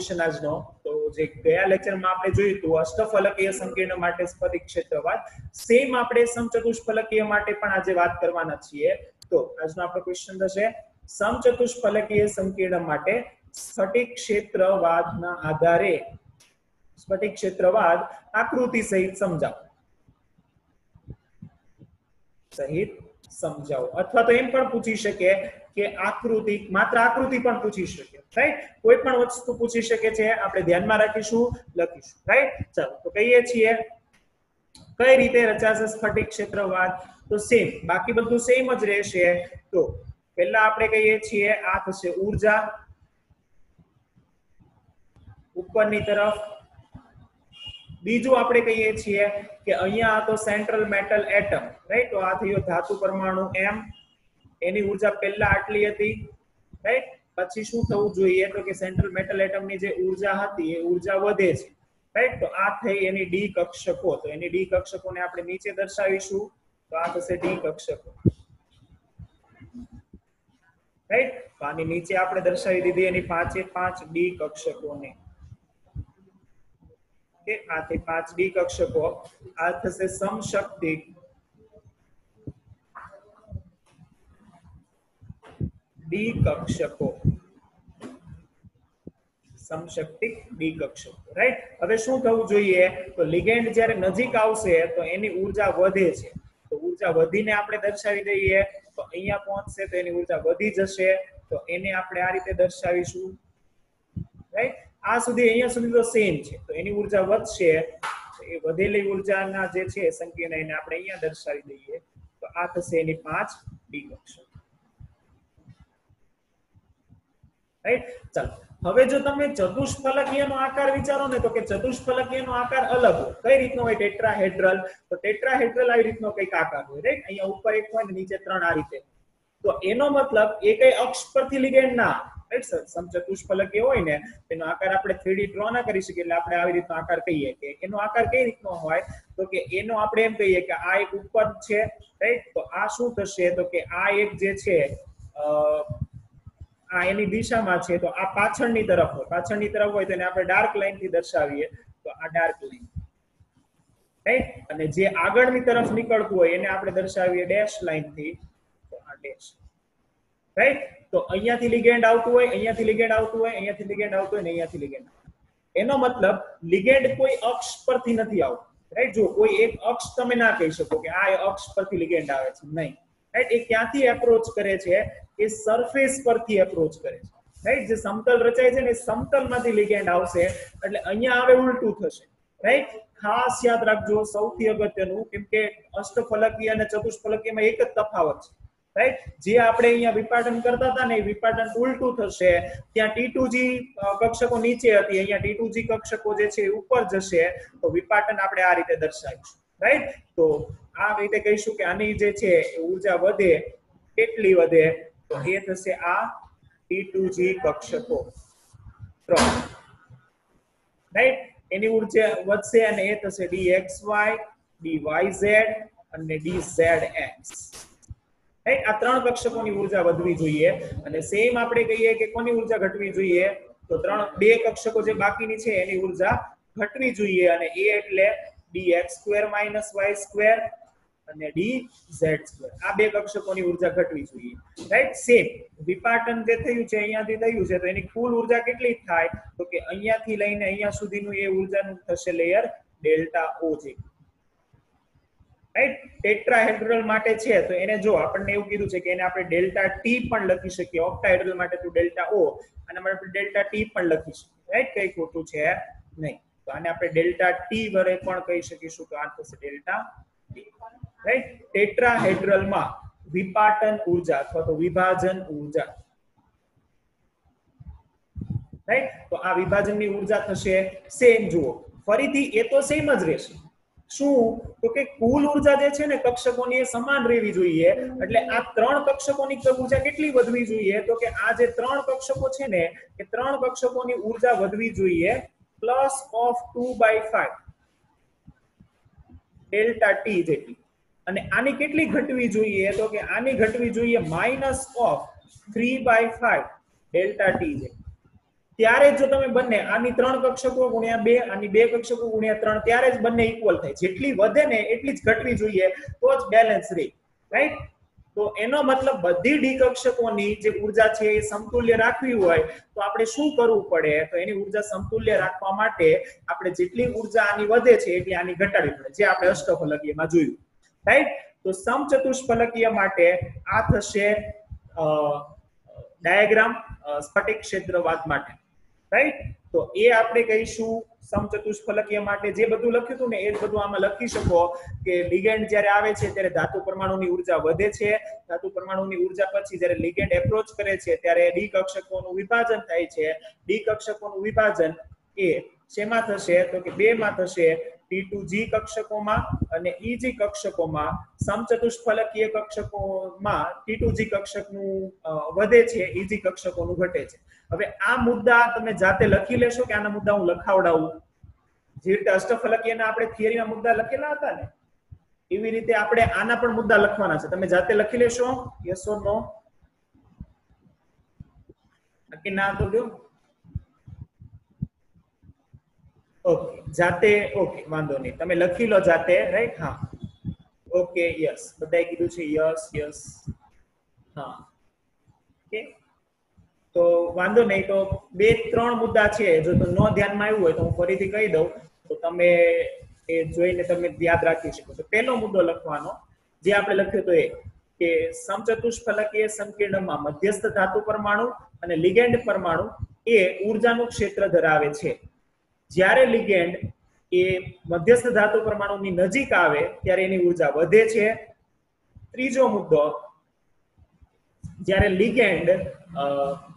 Question આજનો. તો જે ગયા લેક્ચરમાં આપણે જોયું હતું અષ્ટફલકીય સંકીર્ણ માટે સ્ફટિક ક્ષેત્રવાદ, સેમ આપણે સમચતુષ્ફલકીય માટે પણ આજે વાત કરવાના છીએ. તો આજનો આપણો ક્વેશ્ચન થશે સમચતુષ્ફલકીય સંકીર્ણ માટે સ્ફટિક ક્ષેત્રવાદના આધારે સ્ફટિક ક્ષેત્રવાદ આકૃતિ સહિત સમજાવો. અથવા તો એમ પણ પૂછી શકે કે આકૃતિ, માત્ર આકૃતિ પણ પૂછી શકે, રાઈટ? કોઈ પણ વસ્તુ પૂછી શકે છે, આપણે ધ્યાનમાં રાખીશું, લખીશું, રાઈટ? ચાલો તો કહીએ છીએ કઈ રીતે રચાશે સ્ફટિક ક્ષેત્રવાદ. તો સેમ, બાકી બધું સેમ જ રહેશે. તો પહેલા આપણે કહીએ છીએ આ થશે ઊર્જા ઉપરની તરફ. બીજું આપણે કહીએ છીએ કે અહીંયા આ તો સેન્ટ્રલ મેટલ એટમ, રાઈટ? તો આ થયો ધાતુ પરમાણુ M, એની ઉર્જા પહેલા આટલી હતી, રાઈટ? પછી શું થવું જોઈએ તો કે સેન્ટ્રલ મેટલ એટમની જે ઉર્જા હતી એ ઉર્જા વધે છે, રાઈટ? તો આ થઈ એની ડી કક્ષકો. તો એની ડી કક્ષકોને આપણે નીચે દર્શાવીશું. તો આ થશે ડી કક્ષકો, રાઈટ? તો આની નીચે આપણે દર્શાવી દીધી એની 5 ડી કક્ષકોને. કે આથી 5 ડી કક્ષકો. આ થશે સમશક્તિક ડી કક્ષકો, સમશક્તિક ડી કક્ષકો, રાઈટ? હવે શું થવું જોઈએ તો લિગેન્ડ જ્યારે નજીક આવશે તો એની ઉર્જા વધે છે. તો ઉર્જા વધીને આપણે દર્શાવી દઈએ. તો અહીંયા પહોંચશે તો એની ઉર્જા વધી જશે. તો એને આપણે આ રીતે દર્શાવીશું, રાઈટ? આ સુધી અહીંયા સુધી તો સેમ છે. તો એની ઉર્જા વધશે, એ વધેલી ઉર્જાના જે છે સંકીર્ણ એને આપણે અહીંયા દર્શાવી દઈએ. તો આ થશે એની 5 ડી કક્ષકો, રાઈટ? ચાલો હવે જો તમે ચતુષ્ફલકીયનો આકાર વિચારો ને તો કે ચતુષ્ફલકીયનો આકાર અલગ હોય. કઈ રીતનો હોય? ટેટ્રાહેડ્રલ. તો ટેટ્રાહેડ્રલ આવી રીતનો કંઈક આકાર હોય, રાઈટ? અહીંયા ઉપર એક હોય ને નીચે 3 આ રીતે. તો એનો મતલબ એ કઈ અક્ષ પરથી લિગેન્ડ ના, રાઈટ? સમચતુષ્ફલકીય હોય ને તેનો આકાર આપણે 3D ડ્રો ના કરી શકીએ, એટલે આપણે આવી રીતનો આકાર કહીએ. કે એનો આકાર કઈ રીતનો હોય તો કે એનો આપણે એમ કહીએ કે આ એક ઉપર છે, રાઈટ? તો આ શું થશે તો કે આ એક જે છે આ એની દિશામાં છે. તો આ પાછળની તરફ હોય, પાછળની તરફ હોય તો એને આપણે ડાર્ક લાઈન થી દર્શાવીએ. તો આ ડાર્ક લાઈન, રાઈટ? અને જે આગળની તરફ નીકળતું હોય એને આપણે દર્શાવીએ ડેશ લાઈન થી. તો આ ડેશ, રાઈટ? તો અહીંયાથી લિગેન્ડ આવતું હોય, અહીંયાથી લિગેન્ડ આવતું હોય, અહીંયાથી લિગેન્ડ આવતું હોય ને અહીંયાથી લિગેન્ડ. એનો મતલબ લિગેન્ડ કોઈ અક્ષ પરથી નથી આવતું, રાઈટ? જો કોઈ એક અક્ષ તમે ના કહી શકો કે આ અક્ષ પરથી લિગેન્ડ આવે છે, નહીં, રાઈટ? એ ક્યાંથી એપ્રોચ કરે છે? એ સરફેસ પરથી એપ્રોચ કરે છે, રાઈટ? જે સમતલ રચાય છે ને એ સમતલમાંથી લિગેન્ડ આવશે. એટલે અહીંયા આવે ઉલટું થશે, રાઈટ? ખાસ યાદ રાખજો, સૌથી અગત્યનું, કેમ કે અષ્ટફલકીય અને ચતુષ્ફલકીયમાં એક જ તફાવત છે, રાઈટ? જે આપણે અહીંયા વિપાટન કરતા હતા ને એ વિપાટન ઉલટું થશે. ત્યાં T2G કક્ષકો નીચે હતી, અહીંયા T2G કક્ષકો જે છે એ ઉપર જશે. તો વિપાટન આપણે આ રીતે દર્શાવીશું, રાઈટ? તો આ રીતે કહીશું કે આની જે છે ઉર્જા વધે, કેટલી વધે? તો એ થશે આ T2G કક્ષકો 3, રાઈટ? એની ઉર્જા વધશે અને એ થશે dxy, dyz અને dzx, રાઈટ? આ 3 કક્ષકોની ઉર્જા વધવી જોઈએ. અને સેમ આપણે કહીએ કે કોની ઉર્જા ઘટવી જોઈએ તો 2 કક્ષકો જે બાકીની છે એની ઉર્જા ઘટવી જોઈએ. અને એ એટલે dx2 - y2 અને dz2. આ 2 કક્ષકોની ઉર્જા ઘટવી જોઈએ, રાઈટ? સેમ વિપાટન જે થયું છે અહીંયાથી થયું છે તો એની કુલ ઉર્જા કેટલી થાય તો કે અહીંયાથી લઈને અહીંયા સુધીનું એ ઉર્જાનું થશે લેયર ડેલ્ટા ઓ જે, રાઈટ? ટેટ્રાહેડ્રલ માટે છે તો એને જો આપણને એવું કીધું છે કે એને આપણે ડેલ્ટા ટી પણ લખી શકીએ. ઓક્ટાહેડ્રલ માટે તો ડેલ્ટા ઓ અને આપણે ડેલ્ટા ટી પણ લખી શકીએ, રાઈટ? કઈ ખોટું છે નહીં. તો આને આપણે ડેલ્ટા ટી વડે પણ કહી શકીશું. તો આ થશે ડેલ્ટા ટી, રાઈટ? ટેટ્રાહેડ્રલમાં વિપાટન ઉર્જા અથવા તો વિભાજન ઉર્જા, રાઈટ? તો આ વિભાજનની ઉર્જા થશે સેમ. જુઓ ફરીથી એ તો સેમ જ રહેશે. શું તો કે કુલ ઉર્જા જે છે ને કક્ષકોની એ સમાન રહેવી જોઈએ. એટલે આ 3 કક્ષકોની ઉર્જા કેટલી વધવી જોઈએ તો કે આ જે 3 કક્ષકો છે ને એ 3 કક્ષકોની ઉર્જા વધવી જોઈએ +2/5 ડેલ્ટા ટી જેટલી. અને આની કેટલી ઘટવી જોઈએ તો કે આની ઘટવી જોઈએ -3/5 ડેલ્ટા ટી જેટલી, ત્યારે જો તમે બંને આની 3 કક્ષકો ગુણ્યા 2 આની 2 કક્ષકો ગુણ્યા 3 ત્યારે જ બંને ઇક્વલ થાય. જેટલી વધે ને એટલી જ ઘટવી જોઈએ તો જ બેલેન્સ રહે, રાઈટ? તો એનો મતલબ બધી ડી કક્ષકોની જે ઉર્જા છે એ સમતુલ્ય રાખવી હોય તો આપણે શું કરવું પડે? તો એની ઉર્જા સમતુલ્ય રાખવા માટે આપણે જેટલી ઉર્જા આની વધે છે એટલી આની ઘટાડવી પડે, જે આપણે અષ્ટફલકીયમાં જોયું, રાઈટ? તો સમચતુષ્ફલકીય માટે આ થશે ડાયાગ્રામ સ્ફટિક ક્ષેત્રવાદ માટે, રાઈટ? તો એ આપણે કહીશું સમચતુષ્ફલકીય માટે. જે બધું લખ્યું હતું ને એ જ બધું આમાં લખી શકો કે લિગેન્ડ જ્યારે આવે છે ત્યારે ધાતુ પરમાણુની ઉર્જા વધે છે. ધાતુ પરમાણુની ઉર્જા પછી જ્યારે લિગેન્ડ એપ્રોચ કરે છે ત્યારે ડી કક્ષકોનું વિભાજન થાય છે. ડી કક્ષકોનું વિભાજન એ શેમાં થશે? તો કે બે માં થશે, T2G કક્ષકોમાં અને EG કક્ષકોમાં. સમચતુષ્ફલકીય કક્ષકોમાં T2G કક્ષકનું વધે છે, EG કક્ષકોનું ઘટે છે. હવે આ મુદ્દા તમે જાતે લખી લેશો કે આના મુદ્દા હું લખાવડાવું? જે રીતે અષ્ટફલકીયના આપણે થિયરીના મુદ્દા લખેલા હતા ને એવી રીતે આપણે આના પણ મુદ્દા લખવાના છે. તમે જાતે લખી લેશો? યસ ઓર નો? નક્કી ના તો દો. ઓકે, જાતે. ઓકે, વાંધો નહીં, તમે લખી લો જાતે, રાઈટ? હા, ઓકે, યસ, બધાએ કીધું છે યસ યસ. હા, ઓકે, તો વાંધો નહીં. તો 2-3 મુદ્દા છે, જો તો નો ધ્યાનમાં આવ્યું હોય તો હું ફરીથી કહી દઉં તો તમે એ જોઈને તમે યાદ રાખી શકો છો. પહેલો મુદ્દો લખવાનો જે આપણે લખ્યો તો એ કે સમચતુષ્ફલકીય સંકીર્ણમાં મધ્યસ્થ ધાતુ પરમાણુ અને લિગેન્ડ પરમાણુ એ ઉર્જાનું ક્ષેત્ર ધરાવે છે. જ્યારે લિગેન્ડ એ મધ્યસ્થ ધાતુ પરમાણુની નજીક આવે ત્યારે એની ઉર્જા વધે છે. ત્રીજો મુદ્દો, જ્યારે લિગેન્ડ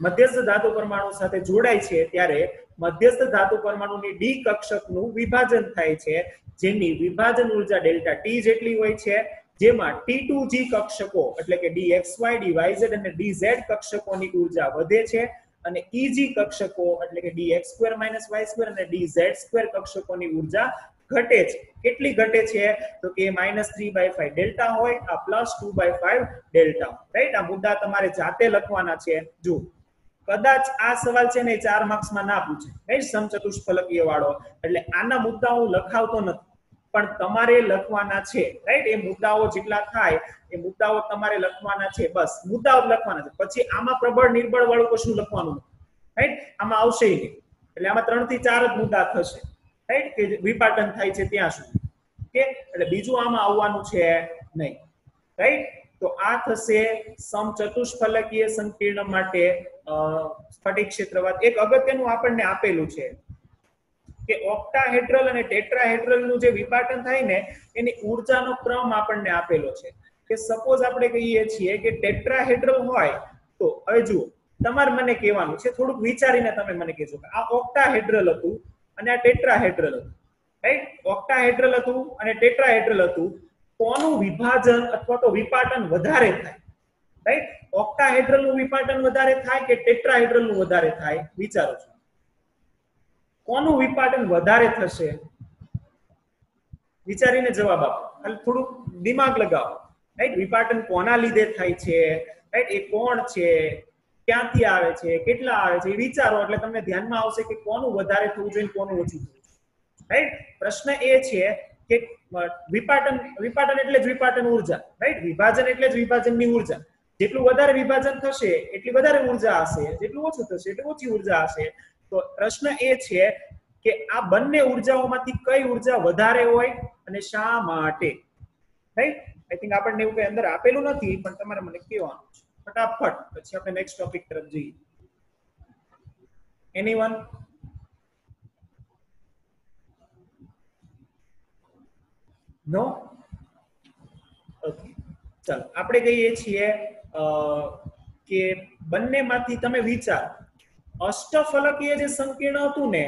મધ્યસ્થ ધાતુ પરમાણુ સાથે જોડાય છે ત્યારે મધ્યસ્થ ધાતુ પરમાણુની ડી કક્ષકનું વિભાજન થાય છે, જેની વિભાજન ઉર્જા ડેલ્ટા ટી જેટલી હોય છે, જેમાં T2G કક્ષકો એટલે કે DXY, DYZ અને DZ કક્ષકોની ઉર્જા વધે છે અને EG કક્ષકો એટલે કે DX2 - Y2 અને DZ2 કક્ષકોની ઉર્જા ઘટે છે. કેટલી ઘટે છે? તો કે -3/5 ડેલ્ટા હોય, આ +2/5 ડેલ્ટા, રાઈટ? આ મુદ્દા તમારે જાતે લખવાના છે. જો કદાચ આ સવાલ છે ને 4 માર્ક્સમાં ના પૂછે, રાઈટ? સમચતુષ્ફલકીય વાળો, એટલે આના મુદ્દા હું લખાવતો નથી પણ તમારે લખવાના છે, રાઈટ? એ મુદ્દાઓ જેટલા થાય એ મુદ્દાઓ તમારે લખવાના છે. બસ મુદ્દાઓ લખવાના છે. પછી આમાં પ્રબળ નિર્બળ વાળું કશું લખવાનું નથી, રાઈટ? આમાં આવશે નહીં. એટલે આમાં 3 થી 4 જ મુદ્દા થશે, રાઈટ? કે વિપાટન થાય છે ત્યાં સુધી, ઓકે? એટલે બીજું આમાં આવવાનું છે નહીં, રાઈટ? તો આ થશે સમચતુષ્ફલકીય સંકીર્ણ માટે સ્ફટિક ક્ષેત્રવાદ. એક અગત્યનું આપણને આપેલું છે કે ઓક્ટાહેડ્રલ અને ટેટ્રાહેડ્રલનું જે વિપાટન થાય ને એની ઉર્જાનો ક્રમ આપણને આપેલો છે. કે સપોઝ આપણે કહીએ છીએ કે ટેટ્રાહેડ્રલ હોય તો હવે જુઓ, તમારે મને કહેવાનું છે, થોડુંક વિચારીને તમે મને કહેજો કે આ ઓક્ટાહેડ્રલ હતું અને આ ટેટ્રાહેડ્રલ હતું, રાઈટ? ઓક્ટાહેડ્રલ હતું અને ટેટ્રાહેડ્રલ હતું, કોનું વિભાજન અથવા તો વિપાટન વધારે થાય, રાઈટ? ઓક્ટાહેડ્રલનું વિપાટન વધારે થાય કે ટેટ્રાહેડ્રલનું વધારે થાય? વિચારો છો કોનું વિપાટન વધારે થશે? વિચારીને જવાબ આપો, ખાલી થોડુંક દિમાગ લગાવો, રાઈટ? વિપાટન કોના લીધે થાય છે, રાઈટ? એ કોણ છે, ક્યાંથી આવે છે, કેટલા આવે છે, એ વિચારો એટલે તમને ધ્યાનમાં આવશે કે કોનું વધારે થવું જોઈએ, કોનું ઓછું થવું જોઈએ, રાઈટ? પ્રશ્ન એ છે કે વિપાટન એટલે જ વિપાટન ઉર્જા, રાઈટ? વિભાજન એટલે જ વિભાજનની ઉર્જા. જેટલું વધારે વિભાજન થશે એટલી વધારે ઉર્જા હશે, જેટલું ઓછું થશે એટલી ઓછી ઉર્જા હશે. તો પ્રશ્ન એ છે કે આ બંને ઉર્જાઓમાંથી કઈ ઉર્જા વધારે હોય અને શા માટે, રાઈટ? આઈ થિંક આપણને એવું કઈ અંદર આપેલું નથી પણ તમારે મને કહેવાનું છે ફટાફટ, પછી આપણે નેક્સ્ટ ટોપિક તરફ જઈએ. એનીવન? નો? ઓકે, ચાલો આપણે કહીએ છીએ કે બંનેમાંથી તમે વિચાર, અષ્ટફલકીય જે સંકીર્ણ હતું ને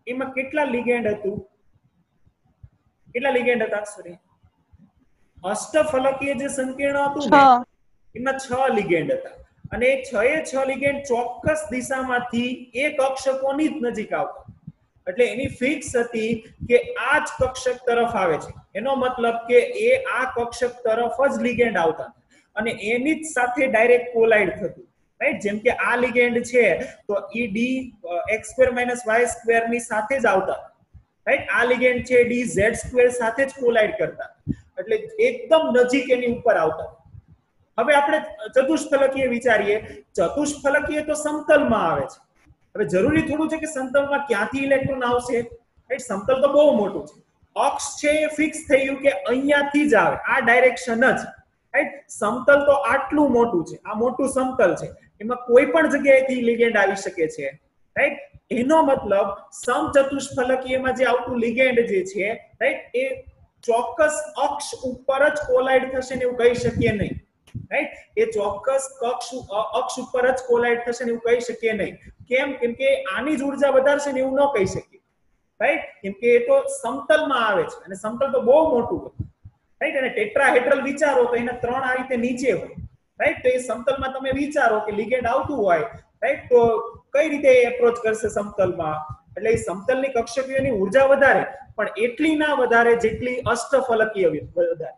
એમાં કેટલા લિગેન્ડ હતું? કેટલા લિગેન્ડ હતા? સોરી, અષ્ટફલકીય જે સંકીર્ણ હતું ને એમાં 6 લિગેન્ડ હતા અને એ 6 લિગેન્ડ ચોક્કસ દિશામાંથી એ કક્ષકોની જ નજીક આવતા. એટલે એની ફિક્સ હતી કે આ જ કક્ષક તરફ આવે છે. એનો મતલબ કે એ આ કક્ષક તરફ જ લિગેન્ડ આવતા અને એની જ સાથે ડાયરેક્ટ કોલાઇડ થતું, રાઈટ, જેમ કે આ લિગેન્ડ છે તો ઈ d(x²-y² ની સાથે જ આવતા, રાઈટ, આ લિગેન્ડ છે dz² સાથે જ કોલાઇડ કરતા, એટલે એકદમ નજીક એની ઉપર આવતા. હવે આપણે ચતુષ્ફલકીય વિચારીએ, ચતુષ્ફલકીય તો સમતલમાં આવે છે. હવે જરૂરી થોડું છે કે સમતલમાં ક્યાંથી ઇલેક્ટ્રોન આવશે, રાઈટ, સમતલ તો બહુ મોટું છે, અક્ષ છે એ ફિક્સ થઈ ગયું કે અહીંયાથી જ આવે, આ ડાયરેક્શન જ, રાઈટ. સમતલ તો આટલું મોટું છે, આ મોટું સમતલ છે, એમાં કોઈ પણ જગ્યાએથી લિગેન્ડ આવી શકે છે, રાઈટ. એનો મતલબ સમચતુષ્ફલકીયમાં જે આવતું લિગેન્ડ જે છે, રાઈટ, એ ચોક્કસ અક્ષ ઉપર જ કોલાઇડ થશે ને એવું કહી શકીએ નહીં, રાઈટ. એ ચોક્કસ અક્ષ ઉપર જ કોલાઇડ થશે ને એવું કહી શકીએ નહીં. કેમ? કેમ કે આની જ ઉર્જા વધારશે ને એવું ન કહી શકીએ, રાઈટ, કેમ કે એ તો સમતલમાં આવે છે અને સમતલ તો બહુ મોટું હોય, રાઈટ. અને ટેટ્રાહેડ્રલ વિચારો તો એના 3 આ રીતે નીચે હોય, રાઈટ. તો એ સમતલમાં તમે વિચારો કે લિગેન્ડ આવતું હોય, રાઈટ, તો કઈ રીતે એપ્રોચ કરશે સમતલમાં, એટલે એ સમતલની કક્ષકીયની ઉર્જા વધારે, પણ એટલી ના વધારે જેટલી અષ્ટફલકીય વધારે,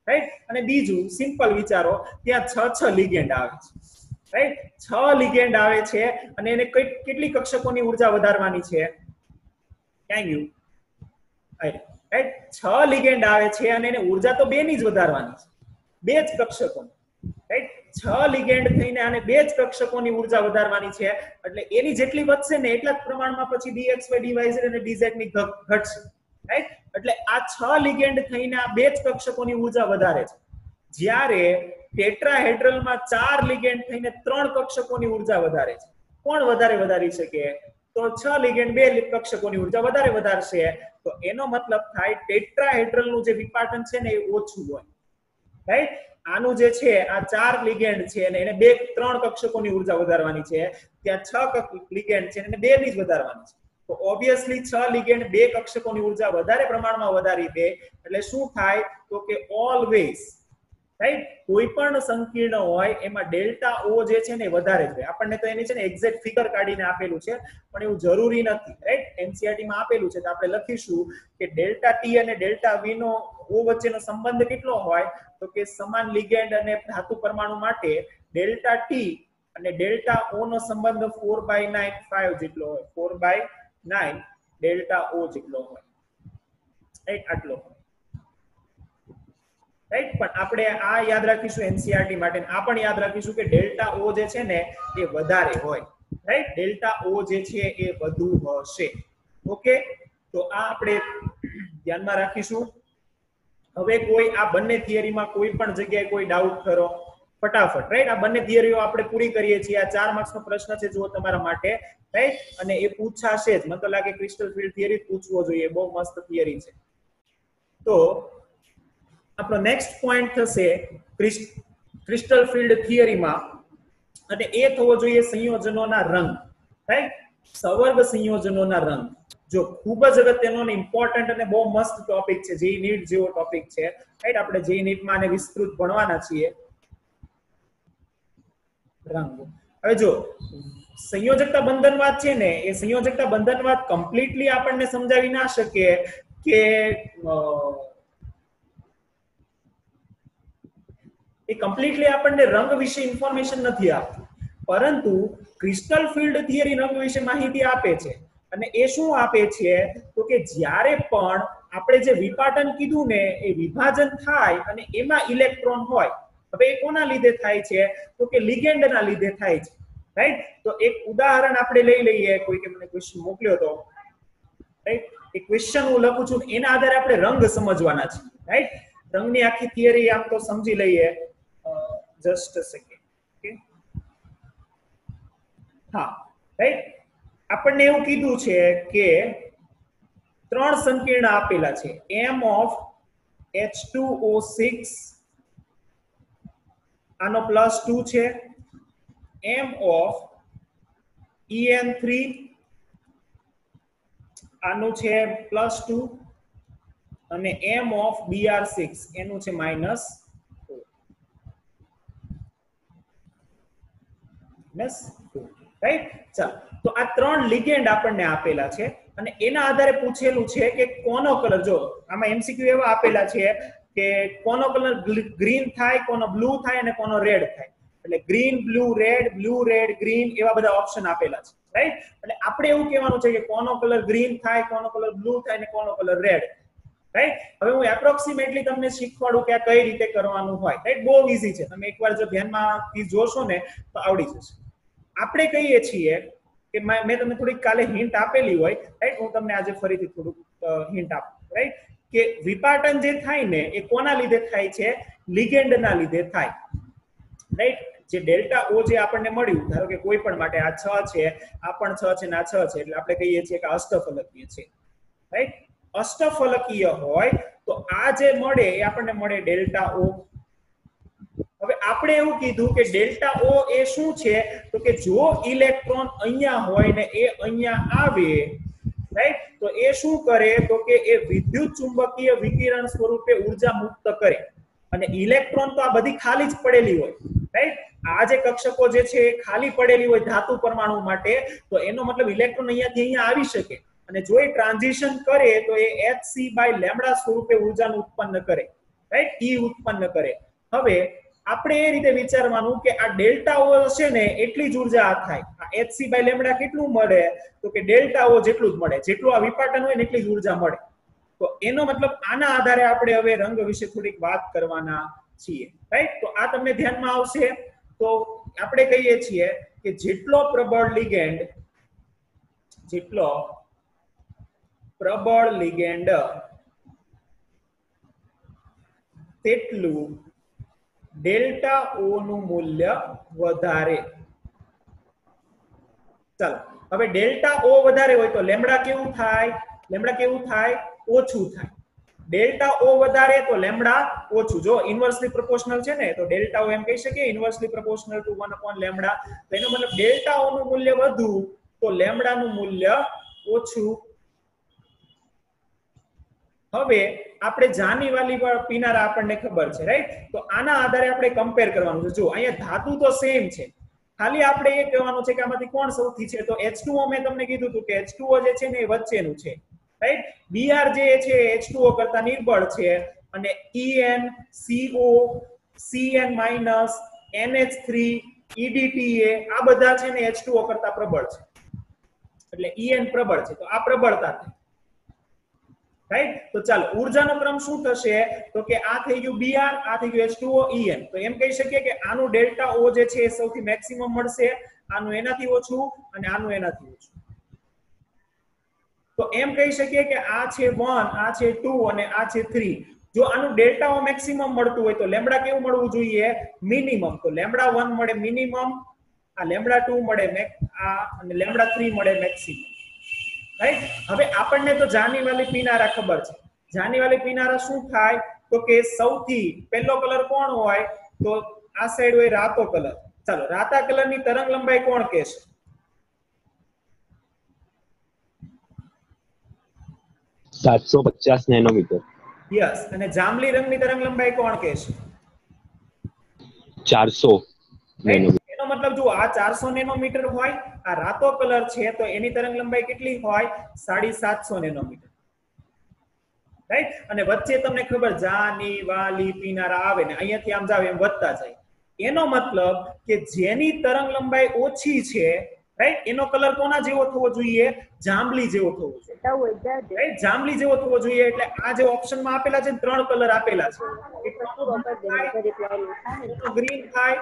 રાઈટ. અને બીજું સિમ્પલ વિચારો, ત્યાં 6 લિગેન્ડ આવે છે, રાઈટ, 6 લિગેન્ડ આવે છે અને એને કેટલી કક્ષકોની ઉર્જા વધારવાની છે, ક્યાં ગયું, રાઈટ, 6 લિગેન્ડ આવે છે અને એને ઉર્જા તો 2 ની જ વધારવાની છે, 2 જ કક્ષકો, રાઈટ. 6 લિગેન્ડ થઈને આને 2 જ કક્ષકોની ઉર્જા વધારવાની છે, એટલે એની જેટલી વધશે ને એટલા જ પ્રમાણમાં પછી dxy dyz અને dz ની ઘટશે, રાઈટ. એટલે આ 6 લિગેન્ડ થઈને આ 2 જ કક્ષકોની ઉર્જા વધારે છે, જ્યારે ટેટ્રાહેડ્રલમાં 4 લિગેન્ડ થઈને 3 કક્ષકોની ઉર્જા વધારે છે. કોણ વધારે વધારી શકે? તો 6 લિગેન્ડ 2 કક્ષકોની ઉર્જા વધારે વધારશે, તો એનો મતલબ થાય ટેટ્રાહેડ્રલનું જે વિપાટન છે ને એ ઓછું હોય, રાઈટ. આનું જે છે આ 4 લિગેન્ડ છે અને એને 3 કક્ષકોની ઉર્જા વધારવાની છે, ત્યાં 6 લિગેન્ડ છે અને 2 ની જ વધારવાની છે, તો ઓબ્વિયસલી 6 લિગેન્ડ 2 કક્ષકોની ઉર્જા વધારે પ્રમાણમાં વધારી દે એટલે શું થાય તો કે ઓલવેઝ, રાઈટ, કોઈ પણ સંકીર્ણ હોય એમાં ડેલ્ટા ઓ જે છે ને વધારે જ હોય. આપણને તો એની છે ને એક્ઝેક્ટ ફિગર કાઢીને આપેલું છે, પણ એવું જરૂરી નથી, રાઈટ. એનસીઈઆરટી માં આપેલું છે તો આપણે લખીશું કે ડેલ્ટા ટી અને ડેલ્ટા વી નો ઓ વચ્ચેનો સંબંધ કેટલો હોય, તો કે સમાન લિગેન્ડ અને ધાતુ પરમાણુ માટે ડેલ્ટા ટી અને ડેલ્ટા ઓ નો સંબંધ 4/9 જેટલો હોય, 4/9 ડેલ્ટા ઓ જેટલો હોય, રાઈટ, આટલો, રાઈટ. પણ આપણે આ યાદ રાખીશું એનસીઈઆરટી માટે, આ પણ યાદ રાખીશું કે ડેલ્ટા ઓ જે છે ને એ વધારે હોય, રાઈટ, ડેલ્ટા ઓ જે છે એ વધુ હશે, ઓકે. તો આ આપણે ધ્યાનમાં રાખીશું. હવે કોઈ આ બંને થિયરીમાં કોઈ પણ જગ્યાએ કોઈ ડાઉટ કરો ફટાફટ, રાઈટ. આ બંને થિયરીઓ આપણે પૂરી કરીએ છીએ. આ 4 માર્ક્સનો પ્રશ્ન છે જો તમારા માટે, રાઈટ, અને એ પૂછાશે જ, મને તો લાગે ક્રિસ્ટલ ફિલ્ડ થિયરી પૂછવો જોઈએ, બહુ મસ્ત થિયરી છે. તો આપણો નેક્સ્ટ પોઈન્ટ થશે ક્રિસ્ટલ ફિલ્ડ થિયરીમાં, અને એ થવો જોઈએ સંયોજનોના રંગ, રાઈટ, સવર્ગ સંયોજનોના રંગ. જો ખૂબ જ અગત્યનો અને ઇમ્પોર્ટન્ટ અને બહુ મસ્ત ટોપિક છે, જેઈ નીટ જેવો ટોપિક છે, રાઈટ. આપણે જેઈ નીટમાં આને વિસ્તૃત ભણવાના છીએ. રંગ, હવે જો સંયોજકતા બંધનવાદ છે ને, એ સંયોજકતા બંધનવાદ કમ્પ્લીટલી આપણને સમજાવી ના શકે કે એ કમ્પ્લીટલી આપણને રંગ વિશે ઇન્ફોર્મેશન નથી આપતી, પરંતુ ક્રિસ્ટલ ફિલ્ડ થિયરી રંગ વિશે માહિતી આપે છે. અને એ શું આપે છે તો કે જ્યારે પણ આપણે જે વિપાટન કીધું ને એ વિભાજન થાય અને એમાં ઇલેક્ટ્રોન હોય, હવે એ કોના લીધે થાય છે તો કે લિગેન્ડના લીધે થાય છે, રાઈટ. તો એક ઉદાહરણ આપણે લઈ લઈએ, કોઈ કે મને ક્વેશ્ચન મોકલ્યો તો, રાઈટ, એ ક્વેશ્ચન હું લખું છું, એના આધારે આપણે રંગ સમજવાના છે, રાઈટ. રંગની આખી થિયરી આમ તો સમજી લઈએ, જસ્ટ અ સેકન્ડ, ઓકે. હા, રાઈટ. આપણને એવું કીધું છે કે 3 સંકીર્ણ આપેલા છે, m of H2O6 આનો +2 છે, m of En3 આનું છે +2 અને m of Br6 એનું છે -4, રાઈટ. ચાલો, તો આ 3 લિગેન્ડ આપણને આપેલા છે અને એના આધારે પૂછેલું છે કે કોનો કલર, જો આમાં એમસીક્યુ એવા આપેલા છે કે કોનો કલર ગ્રીન થાય, કોનો બ્લુ થાય અને કોનો રેડ થાય. એટલે ગ્રીન બ્લુ રેડ ગ્રીન એવા બધા ઓપ્શન આપેલા છે, રાઈટ? એટલે આપણે એવું કહેવાનું છે કે કોનો કલર ગ્રીન થાય, કોનો કલર બ્લુ થાય ને કોનો કલર રેડ, રાઈટ? હવે હું એપ્રોક્સિમેટલી તમને શીખવાડું કે આ કઈ રીતે કરવાનું હોય, રાઈટ? બહુ ઈઝી છે, તમે એકવાર જો ધ્યાનમાંથી જોશો ને તો આવડી જશે. આપણે કહીએ છીએ કે મેં તમને થોડીક કાલે હિન્ટ આપેલી હોય, રાઈટ? હું તમને આજે ફરીથી થોડુંક હિન્ટ આપું, રાઈટ? કે વિપાટન જે થાય ને એ કોના લીધે થાય છે? લિગેન્ડના લીધે થાય, રાઈટ? જે ડેલ્ટા ઓ જે આપણને મળ્યું, ધારો કે કોઈ પણ માટે આ 6 છે, આ પણ 6 છે ને આ 6 છે, એટલે આપણે કહીએ છીએ કે અષ્ટફલકીય છે, રાઈટ? અષ્ટફલકીય હોય તો આ જે મળે એ આપણને મળે ડેલ્ટા ઓ. હવે આપણે એવું કીધું કે ડેલ્ટા ઓ એ શું છે? તો કે જો ઇલેક્ટ્રોન અહીંયા હોય ને એ અહીંયા આવે, રાઈટ? તો એ શું કરે? તો કે એ વિદ્યુત ચુંબકીય વિકિરણ સ્વરૂપે ઉર્જા મુક્ત કરે. અને ઇલેક્ટ્રોન તો આ બધી ખાલી જ પડેલી હોય, રાઈટ? આ જે કક્ષકો જે છે એ ખાલી પડેલી હોય ધાતુ પરમાણુ માટે, તો એનો મતલબ ઇલેક્ટ્રોન અહીંયાથી અહીંયા આવી શકે, અને જો એ ટ્રાન્ઝિશન કરે તો એ hc/λ સ્વરૂપે ઉર્જાનું ઉત્પન્ન કરે, રાઈટ? E ઉત્પન્ન કરે. હવે આપણે એ રીતે વિચારવાનું કે આ ડેલ્ટા ઓ છે ને એટલી જ ઉર્જા થાય. આ hc/λ કેટલું મળે? તો કે ડેલ્ટા ઓ જેટલું જ મળે, જેટલું આ વિપાટન હોય ને એટલી જ ઉર્જા મળે. તો એનો મતલબ આના આધારે આપણે હવે રંગ વિશે થોડીક વાત કરવાના છીએ, રાઈટ? તો આ તમને ધ્યાનમાં આવશે. તો આપણે કહીએ છીએ કે જેટલો પ્રબળ લિગેન્ડ તેટલું ડેલ્ટા ઓ નું મૂલ્ય વધારે. ચાલો, હવે ડેલ્ટા ઓ વધારે હોય તો લેમ્ડા કેવું થાય? લેમ્ડા કેવું થાય? ઓછું થાય. ડેલ્ટા ઓ વધારે તો લેમ્ડા ઓછું. જો ઇન્વર્સલી પ્રોપોર્શનલ છે ને તો ડેલ્ટા ઓ એમ કહી શકીએ ઇન્વર્સલી પ્રોપોર્શનલ ટુ 1/λ. તો એનો મતલબ ડેલ્ટા ઓ નું મૂલ્ય વધુ તો લેમ્ડા નું મૂલ્ય ઓછું. હવે આપણે જાની વાલી પીનારા આપણને ખબર છે, રાઈટ? તો આના આધારે આપણે કમ્પેર કરવાનું છે. જો અહીંયા ધાતુ તો સેમ છે, ખાલી આપણે એ કહેવાનું છે કે આમાંથી કોણ સૌથી છે. તો H2O મેં તમને કીધું હતું કે H2O જે છે ને એ વચ્ચેનું છે, રાઈટ? Br જે છે H2O કરતા નિર્બળ છે, અને En, CO, Cn-, NH3, EDTA આ બધા છે ને H2O કરતા પ્રબળ છે, એટલે En પ્રબળ છે. તો આ પ્રબળતા થઈ, રાઈટ? તો ચાલો ઉર્જાનો ક્રમ શું થશે? તો કે આ થઈ ગયું Br, આ થઈ ગયું H2O, En. તો એમ કહી શકીએ કે આનું ડેલ્ટા O જે છે એ સૌથી મેક્સિમમ મળશે, આનું એનાથી ઓછું અને આનું એનાથી ઓછું. તો એમ કહી શકીએ કે આ છે 1, આ છે 2 અને આ છે 3. જો આનું ડેલ્ટા ઓ મેક્સિમમ મળતું હોય તો લેમ્ડા કેવું મળવું જોઈએ? મિનિમમ. તો લેમ્ડા 1 મળે મિનિમમ, આ લેમ્ડા 2 મળે આ, અને લેમ્ડા 3 મળે મેક્સિમમ, રાઈટ? હવે આપણને તો જાની વાલી પીનારા ખબર છે. જાની વાલી પીનારા શું થાય? તો કે સૌથી પહેલો કલર કોણ હોય? તો આ સાઈડ હોય રાતો કલર. ચાલો, રાતા કલરની તરંગ લંબાઈ કોણ કહેશે? 750 નેનોમીટર. યસ. અને જાંબલી રંગની તરંગ લંબાઈ કોણ કહેશે? 400 નેનોમીટર. એનો મતલબ જો આ 400 નેનોમીટર હોય, આ રાતો કલર છે તો એની તરંગ લંબાઈ કેટલી હોય? 750 નેનોમીટર, રાઈટ? અને વચ્ચે તમને ખબર જાની વાલી પીનારા આવે ને અહીંયાથી આમ જાવ એમ વધતા જાય. એનો મતલબ કે જેની તરંગ લંબાઈ ઓછી છે, રાઈટ, એનો કલર કોના જેવો થવો જોઈએ? જાંબલી જેવો થવો જોઈએ, રાઈટ? જાંબલી જેવો થવો જોઈએ. એટલે આ જે ઓપ્શનમાં આપેલા છે 3 કલર આપેલા છે, એક ગ્રીન થાય,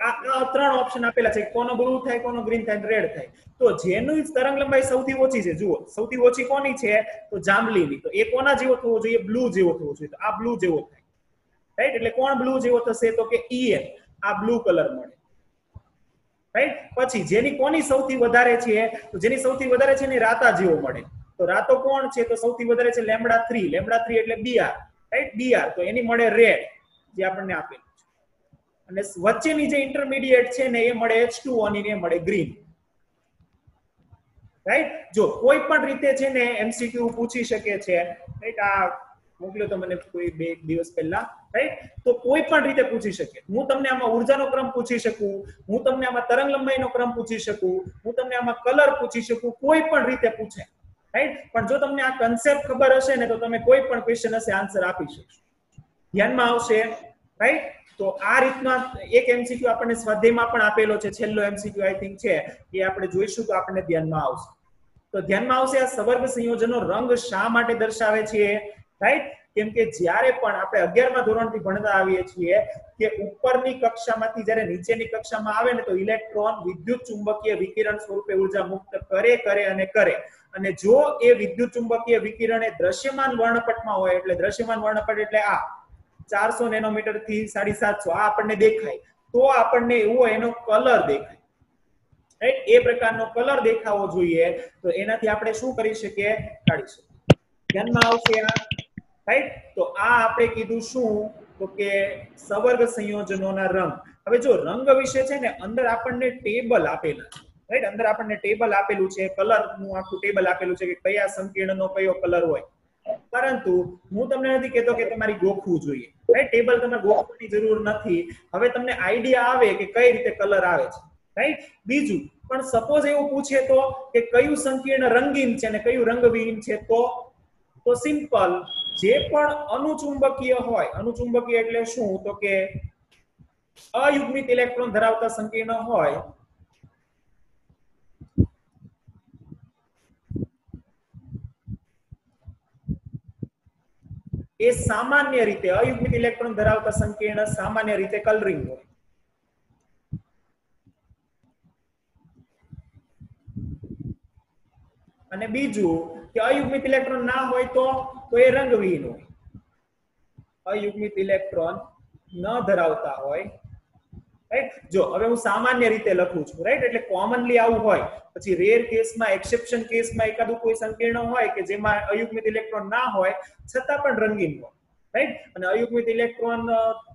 આ 3 ઓપ્શન આપેલા છે, કોનો બ્લુ થાય, કોનો ગ્રીન થાય, રેડ થાય. તો જેની તરંગ લંબાઈ સૌથી ઓછી છે, જુઓ સૌથી ઓછી કોની છે? તો જાંબલીની. તો એ કોના જેવો થવો જોઈએ? બ્લુ જેવો થવો જોઈએ. તો આ બ્લુ જેવો થાય, રાઈટ? એટલે કોણ બ્લુ જેવો થશે? તો કે En, આ બ્લુ કલર મળે, રાઈટ? પછી જેની કોની સૌથી વધારે છે? તો જેની સૌથી વધારે છે ને રાતા જેવો મળે. તો રાતો કોણ છે? તો સૌથી વધારે છે લેમ્ડા 3. લેમ્ડા 3 એટલે Br, રાઈટ? Br. તો એની મળે રેડ, જે આપણને આપેલું છે. અને વચ્ચેની જે ઇન્ટરમીડિયેટ છે ને એ મળે H2O અને એ મળે ગ્રીન, રાઈટ? જો કોઈ પણ રીતે છે ને MCQ પૂછી શકે છે, રાઈટ? આ મોકલ્યો તો મને કોઈ 2 દિવસ પહેલા, રાઈટ? તો કોઈ પણ રીતે પૂછી શકે. હું તમને આમાં ઉર્જાનો ક્રમ પૂછી શકું, હું તમને આમાં તરંગ લંબાઈનો ક્રમ પૂછી શકું, હું તમને આમાં કલર પૂછી શકું, કોઈ પણ રીતે પૂછે, રાઈટ? પણ જો તમને આ કન્સેપ્ટ ખબર હશે ને તો તમે કોઈ પણ ક્વેશ્ચન હશે આન્સર આપી શકશો. ધ્યાનમાં આવશે? રાઈટ? તો આ રીતના એક એમસીક્યુ આપણને સ્વાધ્યાયમાં પણ આપેલો છે, છેલ્લો એમસીક્યુ આઈ થિંક છે, એ આપણે જોઈશું તો આપણને ધ્યાનમાં આવશે. તો ધ્યાનમાં આવશે આ સવર્ગ સંયોજનો રંગ શા માટે દર્શાવે છે, રાઈટ? કેમ કે જ્યારે પણ આપણે 11મા ધોરણથી ભણતા આવીએ છીએ કે ઉપરની કક્ષામાંથી જ્યારે નીચેની કક્ષામાં આવે ને તો ઇલેક્ટ્રોન વિદ્યુત ચુંબકીય વિકિરણ સ્વરૂપે ઉર્જા મુક્ત કરે અને જો એ વિદ્યુત ચુંબકીય વિકિરણ એ દ્રશ્યમાન વર્ણપટમાં હોય, એટલે દ્રશ્યમાન વર્ણપટ એટલે આ 400 નેનોમીટર થી 750 આ આપણને દેખાય, તો આપણને એવો એનો કલર દેખાય, રાઈટ? એ પ્રકારનો કલર દેખાવો જોઈએ, તો એનાથી આપણે શું કરી શકીએ? કાઢી શકીએ. ધ્યાનમાં આવશે આ, રાઈટ? તો આ આપણે કીધું શું, તો કે સવર્ગ સંયોજનોના રંગ. હવે જો રંગ વિશે છે ને અંદર આપણને ટેબલ આપેલા છે, રાઈટ? અંદર આપણને ટેબલ આપેલું છે, કલર નું આખું ટેબલ આપેલું છે કે કયા સંકીર્ણનો કયો કલર હોય, પરંતુ હું તમને નથી કહેતો કે તમારે ગોખવું જોઈએ, રાઈટ? ટેબલ તમારે ગોખવાની જરૂર નથી. હવે તમને આઈડિયા આવે કે કઈ રીતે કલર આવે છે, રાઈટ? બીજું પણ સપોઝ એવું પૂછે તો કે કયું સંકીર્ણ રંગીન છે અને કયું રંગવિહીન છે, તો સિમ્પલ, જે પણ અનુચુંબકીય હોય, અનુચુંબકીય એટલે શું, તો કે અયુગ્મિત ઇલેક્ટ્રોન ધરાવતા સંકીર્ણ હોય, એ સામાન્ય રીતે અયુગ્મિત ઇલેક્ટ્રોન ધરાવતા સંકીર્ણ સામાન્ય રીતે કલરિંગ હોય. અને બીજું કે અયુગ્મિત ઇલેક્ટ્રોન ના હોય તો એ રંગવિહીન હોય. અયુગ્મિત ઇલેક્ટ્રોન ન ધરાવતા હોય, રાઈટ? જો હવે હું સામાન્ય રીતે લખું છું, રાઈટ? એટલે કોમનલી આવું હોય, પછી રેર કેસમાં, એક્સેપ્શન કેસમાં એકાદું કોઈ સંકીર્ણ હોય કે જેમાં અયુગ્મિત ઇલેક્ટ્રોન ના હોય છતાં પણ રંગીન હોય, રાઈટ? અને અયુગ્મિત ઇલેક્ટ્રોન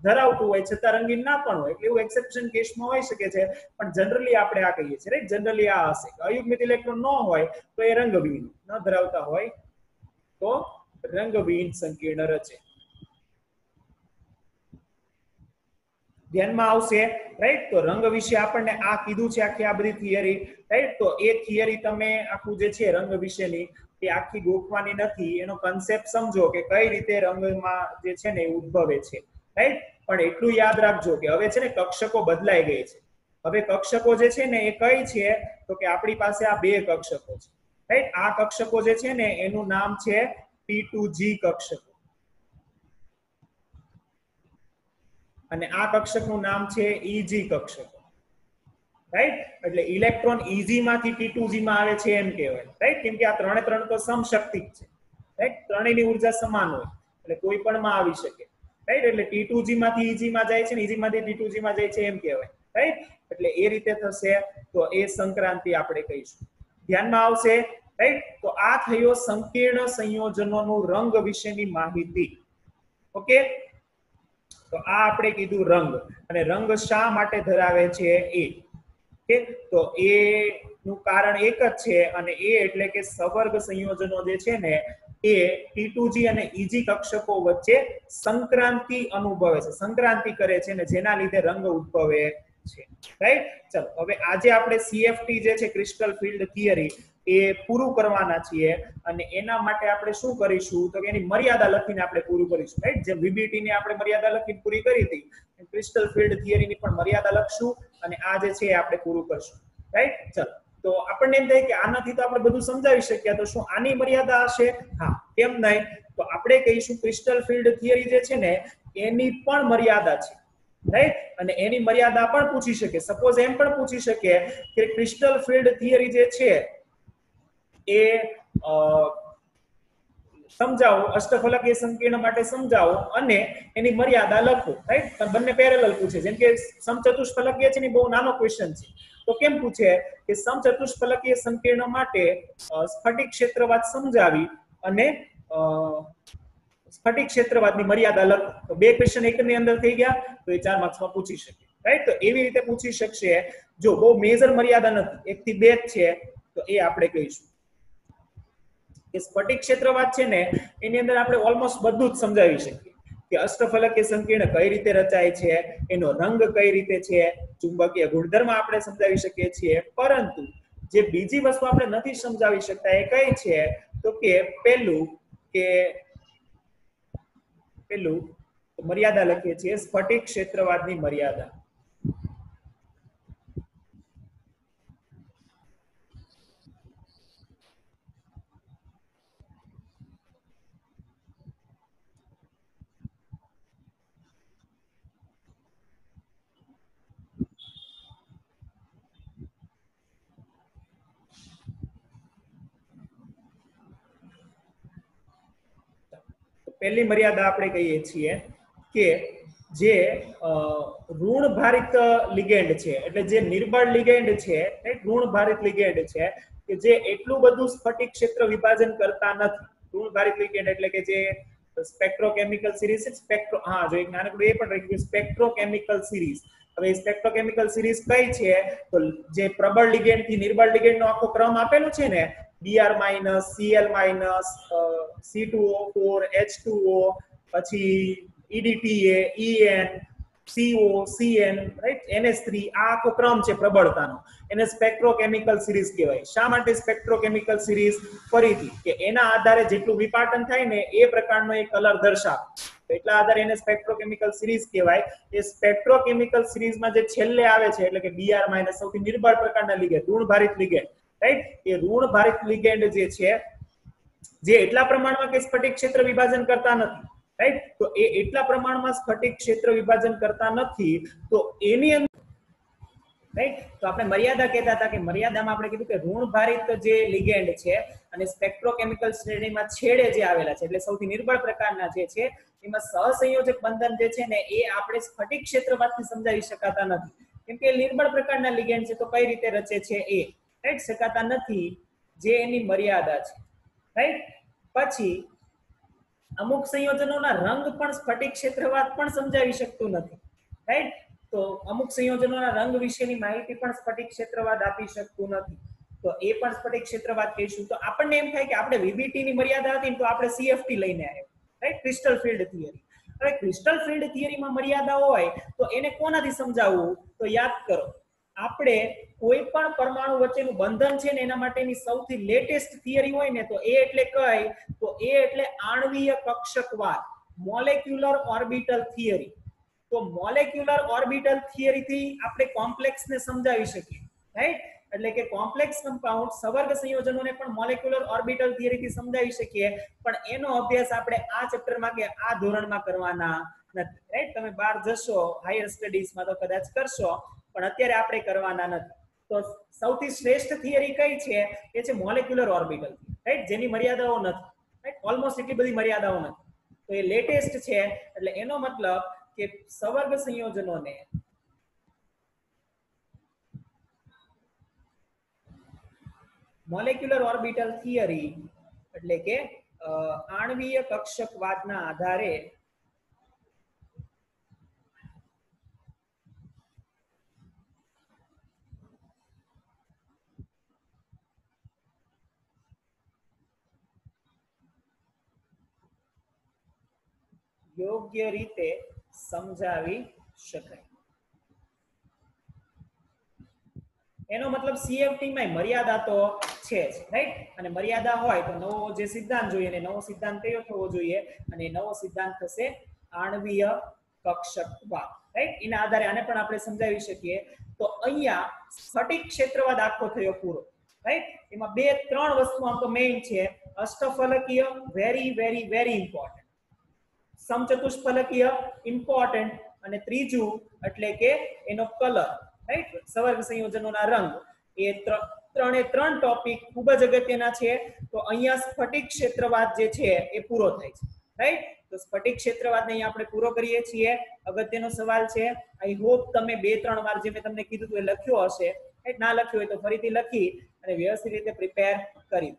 ધરાવતું હોય છતાં રંગીન ના પણ હોય, એટલે એવું એક્સેપ્શન કેસમાં હોઈ શકે છે, પણ જનરલી આપણે આ કહીએ છીએ, રાઈટ? જનરલી આ હશે કે અયુગ્મિત ઇલેક્ટ્રોન ન હોય તો એ રંગવિહીન, ન ધરાવતા હોય તો રંગવિહીન સંકીર્ણ રચે. ધ્યાનમાં આવશે, રાઈટ? તો રંગ વિશે આપણને આ કીધું છે, આખી આ બધી થિયરી, રાઈટ? તો એ થિયરી તમે આખું જે છે રંગ વિશેની એ આખી ગોખવાની નથી, એનો કન્સેપ્ટ સમજો કે કઈ રીતે રંગમાં જે છે ને એ ઉદ્ભવે છે, રાઈટ? પણ એટલું યાદ રાખજો કે હવે છે ને કક્ષકો બદલાઈ ગઈ છે. હવે કક્ષકો જે છે ને એ કઈ છે, તો કે આપણી પાસે આ બે કક્ષકો છે, રાઈટ? આ કક્ષકો જે છે ને એનું નામ છે P2G કક્ષકો અને આ કક્ષકનું નામ છે EG કક્ષકો, રાઈટ? એટલે ઇલેક્ટ્રોન EG માંથી P2G માં આવે છે એમ કહેવાય, રાઈટ? કેમ કે આ ત્રણે ત્રણ તો સમશક્તિક છે, રાઈટ? ત્રણેયની ઉર્જા સમાન હોય એટલે કોઈ પણ માં આવી શકે, રાઈટ? એટલે T2G માંથી EG માં જાય છે ને EG માંથી T2G માં જાય છે એમ કહેવાય, રાઈટ? એટલે એ રીતે થશે, તો એ સંક્રાંતિ આપણે કહીશું. ધ્યાનમાં આવશે, રાઈટ? તો આ થયો સંકીર્ણ સંયોજનોનું રંગ વિશેની માહિતી. ઓકે, તો આ આપણે કીધું રંગ, અને રંગ શા માટે ધરાવે છે એ. ઓકે, તો એ નું કારણ એક જ છે, અને એ એટલે કે સવર્ગ સંયોજનો જે છે ને એ T2G અને EG કક્ષકો વચ્ચે સંક્રાંતિ અનુભવે છે, સંક્રાંતિ કરે છે, અને જેના લીધે રંગ ઉદ્ભવે છે, રાઈટ? ચલો, હવે આજે આપણે CFT જે છે ક્રિસ્ટલ ફિલ્ડ થિયરી એ પૂરું કરવાના છીએ, અને એના માટે આપણે શું કરીશું, તો કે એની મર્યાદા લખીને આપણે પૂરું કરીશું, રાઈટ? જે VBT ની આપણે મર્યાદા લખીને પૂરી કરી હતી, ક્રિસ્ટલ ફિલ્ડ થિયરીની પણ મર્યાદા લખશું, અને આ જે છે આપણે પૂરું કરશું, રાઈટ? ચલો, તો આપણને એમ થાય કે આનાથી તો આપણે બધું સમજાવી શક્યા, તો શું આની મર્યાદા હશે? હા, કેમ નહીં? તો આપણે કહીશું ક્રિસ્ટલ ફિલ્ડ થિયરી જે છે ને એની પણ મર્યાદા છે, રાઈટ? અને એની મર્યાદા પણ પૂછી શકે. સપોઝ એમ પણ પૂછી શકે કે ક્રિસ્ટલ ફિલ્ડ થિયરી જે છે એ સમજાવો, અષ્ટફલકીય સંકીર્ણ માટે સમજાવો અને એની મર્યાદા લખો, રાઈટ? બંને પેરેલલ પૂછે, જેમ કે સમચતુષ્ફલકીય છે ને બહુ નાનો ક્વેશ્ચન છે, તો કેમ પૂછે કે સમચતુષ્ફલકીય સંકીર્ણ માટે સ્ફટિક ક્ષેત્રવાદ સમજાવી અને સ્ફટિક ક્ષેત્રવાદની મર્યાદા લખો. તો બે ક્વેશ્ચન એકની અંદર થઈ ગયા, તો એ 4 માર્ક્સમાં પૂછી શકે, રાઈટ? તો એવી રીતે પૂછી શકશે. જો બહુ મેજર મર્યાદા નથી, 1 થી 2 જ છે, તો એ આપણે કહીશું કે સ્ફટિક ક્ષેત્રવાદ છે ને એની અંદર આપણે ઓલમોસ્ટ બધું જ સમજાવી શકીએ કે અષ્ટફલકીય સંકીર્ણ કઈ રીતે રચાય છે, એનો રંગ કઈ રીતે છે, ચુંબકીય ગુણધર્મ આપણે સમજાવી શકીએ છીએ, પરંતુ જે બીજી વસ્તુ આપણે નથી સમજાવી શકતા એ કઈ છે, તો કે પેલું તો મર્યાદા લખીએ છીએ સ્ફટિક ક્ષેત્રવાદની મર્યાદા. પહેલી મર્યાદા આપણે કહીએ છીએ કે જે ઋણ ભારિત લિગેન્ડ છે, એટલે જે નિર્બળ લિગેન્ડ છે, ઋણ ભારિત લિગેન્ડ છે કે જે એટલું બધું સ્ફટિક ક્ષેત્ર વિભાજન કરતા નથી. ઋણ ભારિત લિગેન્ડ એટલે કે જે સ્પેક્ટ્રોકેમિકલ સિરીઝ જો એક નાનકડું એ પણ રાખ્યું સ્પેક્ટ્રોકેમિકલ સિરીઝ. હવે સ્પેક્ટ્રોકેમિકલ સિરીઝ કઈ છે? તો જે પ્રબળ લિગેન્ડ થી નિર્બળ લિગેન્ડ નો આખો ક્રમ આપેલો છે ને, Br-, Cl-, C2O4, H2O, પછી EDTA, En, CO, Cn, right, NH3, આ આખો ક્રમ છે પ્રબળતાનો. એને સ્પેક્ટ્રોકેમિકલ સિરીઝ કહેવાય. શા માટે સ્પેક્ટ્રોકેમિકલ સિરીઝ? ફરીથી કે એના આધારે જેટલું વિપાટન થાય ને એ પ્રકારનો એક કલર દર્શાવે, એટલા આધારે એને સ્પેક્ટ્રોકેમિકલ સિરીઝ કહેવાય. એ સ્પેક્ટ્રોકેમિકલ સિરીઝમાં જે છેલ્લે આવે છે એટલે કે Br- સૌથી નિર્બળ પ્રકારના લિગેન્ડ, ઋણ ભારિત લિગેન્ડ, રાઈટ, એ ઋણ ભારિત લિગેન્ડ જે છે જે એટલા પ્રમાણમાં કે સ્ફટિક ક્ષેત્ર વિભાજન કરતા નથી, રાઈટ, તો એ એટલા પ્રમાણમાં સ્ફટિક ક્ષેત્ર વિભાજન કરતા નથી, તો એની અંદર રાઈટ, તો આપણે મર્યાદા કહેતા હતા કે મર્યાદામાં આપણે કીધું કે ઋણ ભારિત જે લિગેન્ડ છે અને સ્પેક્ટ્રોકેમિકલ શ્રેણીમાં છેડે જે આવેલા છે એટલે સૌથી નિર્બળ પ્રકારના જે છે એમાં સહસંયોજક બંધન જે છે ને એ આપણે સ્ફટિક ક્ષેત્રવાદથી સમજાવી શકાતા નથી, કેમ કે નિર્બળ પ્રકારના લિગેન્ડ છે તો કઈ રીતે રચે છે એ રાઈટ શકાતા નથી, જે એની મર્યાદા છે, રાઈટ. પછી અમુક સંયોજનોના રંગ પણ સ્ફટિક ક્ષેત્રવાદ પણ સમજાવી શકતું નથી, રાઈટ. તો અમુક સંયોજનોના રંગ વિશેની માહિતી પણ સ્ફટિક ક્ષેત્રવાદ આપી શકતું નથી, તો એ પણ સ્ફટિક ક્ષેત્રવાદ કહીશું. તો આપણને એમ થાય કે આપણે વીબીટી ની મર્યાદા હતી તો આપણે સીએફટી લઈને આવ્યા, રાઈટ, ક્રિસ્ટલ ફિલ્ડ થિયરી. હવે ક્રિસ્ટલ ફિલ્ડ થિયરીમાં મર્યાદા હોય તો એને કોનાથી સમજાવવું? તો યાદ કરો, આપણે કોઈ પણ પરમાણુ વચ્ચેનું બંધન છે ને એના માટેની સૌથી લેટેસ્ટ થિયરી હોય ને તો એ એટલે કઈ? તો એ એટલે આણ્વીય કક્ષકવાદ, મોલેક્યુલર ઓર્બિટલ થિયરી. તો મોલેક્યુલર ઓર્બિટલ થિયરી થી આપણે કોમ્પ્લેક્સ ને સમજાવી શકીએ, રાઈટ, એટલે કે કોમ્પ્લેક્સ કમ્પાઉન્ડ સવર્ગ સંયોજનોને પણ મોલેક્યુલર ઓર્બિટલ થિયરી થી સમજાવી શકીએ, પણ એનો અભ્યાસ આપણે આ ચેપ્ટરમાં કે આ ધોરણમાં કરવાના નથી, રાઈટ. તમે બહાર જશો હાયર સ્ટડીઝમાં તો કદાચ કરશો, પણ અત્યારે આપણે કરવાના નથી. તો સૌથી શ્રેષ્ઠ થિયરી કઈ છે? એ છે મોલેક્યુલર ઓર્બિટલ, રાઈટ, જેની મર્યાદાઓ નથી, રાઈટ, ઓલમોસ્ટ એટલી બધી મર્યાદાઓ નથી, તો એ લેટેસ્ટ છે. એટલે એનો મતલબ કે સવર્ગ સંયોજનોને મોલેક્યુલર ઓર્બિટલ થિયરી એટલે કે આણ્વીય કક્ષકવાદના આધારે યોગ્ય રીતે સમજાવી શકાય. એનો મતલબ સીએફટી માં મર્યાદા તો છે જ, રાઈટ, અને મર્યાદા હોય તો નવો જે સિદ્ધાંત જોઈએ ને નવો સિદ્ધાંત કયો થવો જોઈએ? અને નવો સિદ્ધાંત થશે આણ્વીય કક્ષકવાદ, રાઈટ. એના આધારે આને પણ આપણે સમજાવી શકીએ. તો અહીંયા સ્ફટિક ક્ષેત્રવાદ આખો થયો પૂરો, રાઈટ. એમાં બે ત્રણ વસ્તુ આમ તો મેઇન છે. અષ્ટફલકીય વેરી વેરી વેરી ઇમ્પોર્ટન્ટ, સમચતુષ્ફલકીય ઇમ્પોર્ટન્ટ, અને ત્રીજું એટલે કે એનો કલર, રાઈટ, સવર્ગ સંયોજનોના રંગ. એ ત્રણે ત્રણ ટોપિક ખૂબ જ અગત્યના છે. તો અહીંયા સ્ફટિક ક્ષેત્રવાદ જે છે એ પૂરો થાય છે, રાઈટ. તો સ્ફટિક ક્ષેત્રવાદને અહીંયા આપણે પૂરો કરીએ છીએ. અગત્યનો સવાલ છે, આઈ હોપ તમે 2-3 વાર જે મેં તમને કીધું હતું એ લખ્યો હશે, રાઈટ. ના લખ્યો હોય તો ફરીથી લખી અને વ્યવસ્થિત રીતે પ્રિપેર કરી.